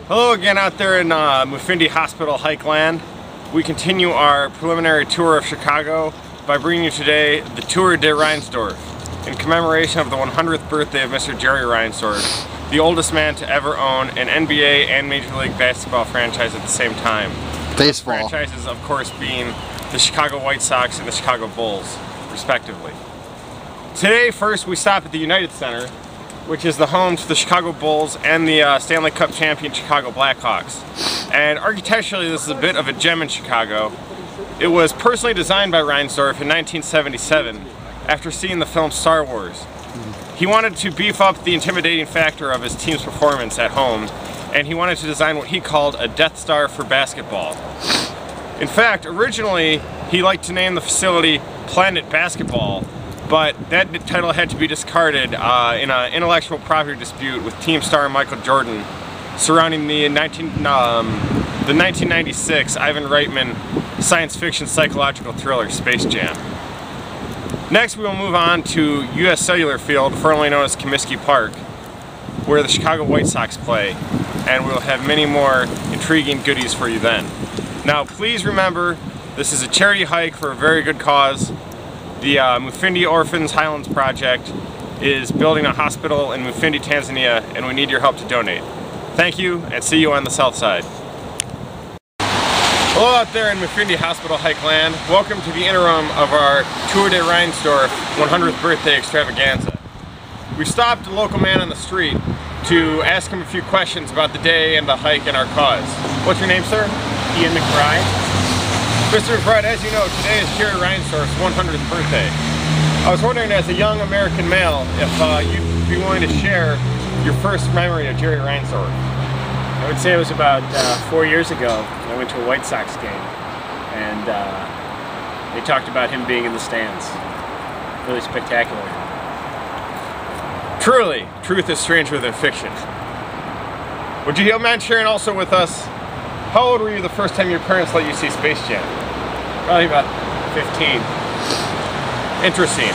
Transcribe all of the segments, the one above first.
Hello again out there in Mufindi Hospital Hike Land. We continue our preliminary tour of Chicago by bringing you today the Tour de Reinsdorf in commemoration of the 100th birthday of Mr. Jerry Reinsdorf, the oldest man to ever own an NBA and Major League Basketball franchise at the same time. Baseball. Franchises, of course, being the Chicago White Sox and the Chicago Bulls, respectively. Today, first, we stop at the United Center, which is the home to the Chicago Bulls and the Stanley Cup champion Chicago Blackhawks. And architecturally, this is a bit of a gem in Chicago. It was personally designed by Reinsdorf in 1977 after seeing the film Star Wars. He wanted to beef up the intimidating factor of his team's performance at home, and he wanted to design what he called a Death Star for basketball. In fact, originally, he liked to name the facility Planet Basketball, but that title had to be discarded in an intellectual property dispute with team star Michael Jordan surrounding the 1996 Ivan Reitman science fiction psychological thriller Space Jam. Next, we will move on to U.S. Cellular Field, formerly known as Comiskey Park, where the Chicago White Sox play, and we'll have many more intriguing goodies for you then. Now, please remember, this is a charity hike for a very good cause. The Mufindi Orphans Highlands Project is building a hospital in Mufindi, Tanzania, and we need your help to donate. Thank you, and see you on the south side. Hello out there in Mufindi Hospital Hike Land. Welcome to the interim of our Tour de Reinsdorf 100th birthday extravaganza. We stopped a local man on the street to ask him a few questions about the day and the hike and our cause. What's your name, sir? Ian McBride. Mr. McBride, as you know, today is Jerry Reinsdorf's 100th birthday. I was wondering, as a young American male, if you'd be willing to share your first memory of Jerry Reinsdorf. I would say it was about 4 years ago. I went to a White Sox game, and they talked about him being in the stands. Really spectacular. Truly, truth is stranger than fiction. Would you mind sharing also with us, how old were you the first time your parents let you see Space Jam? Probably about 15. Interesting.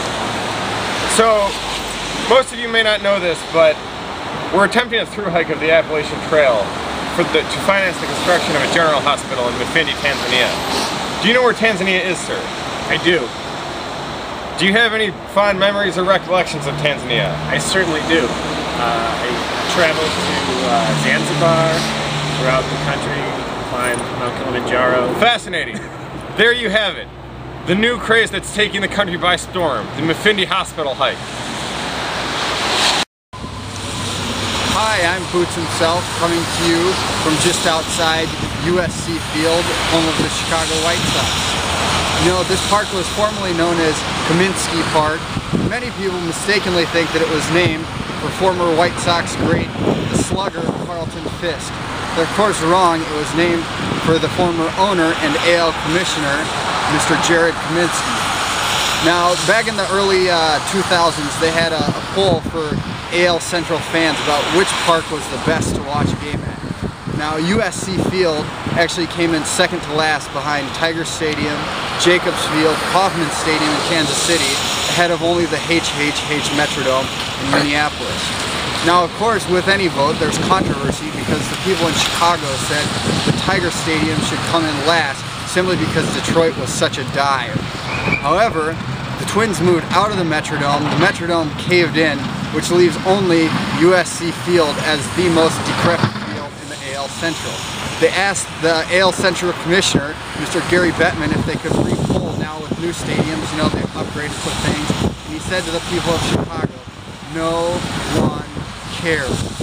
So, most of you may not know this, but we're attempting a through hike of the Appalachian Trail to finance the construction of a general hospital in Mufindi, Tanzania. Do you know where Tanzania is, sir? I do. Do you have any fond memories or recollections of Tanzania? I certainly do. I traveled to Zanzibar, throughout the country, climbed Mount Kilimanjaro. Fascinating. There you have it. The new craze that's taking the country by storm, the Mufindi Hospital hike. Hi, I'm Boots himself, coming to you from just outside USC Field, home of the Chicago White Sox. You know, this park was formerly known as Comiskey Park. Many people mistakenly think that it was named for former White Sox great, the slugger Carlton Fisk. They're of course wrong. It was named for the former owner and AL commissioner, Mr. Jared Comiskey. Now, back in the early 2000s, they had a poll for AL Central fans about which park was the best to watch a game at. Now, USC Field actually came in second to last behind Tiger Stadium, Jacobs Field, Kauffman Stadium in Kansas City, ahead of only the HHH Metrodome in Minneapolis. Now, of course, with any vote, there's controversy because the people in Chicago said the Tiger Stadium should come in last simply because Detroit was such a dive. However, the Twins moved out of the Metrodome caved in, which leaves only USC Field as the most decrepit field in the AL Central. They asked the AL Central Commissioner, Mr. Gary Bettman, if they could re-poll now with new stadiums, you know, they've upgraded some things, and he said to the people of Chicago, no one cares.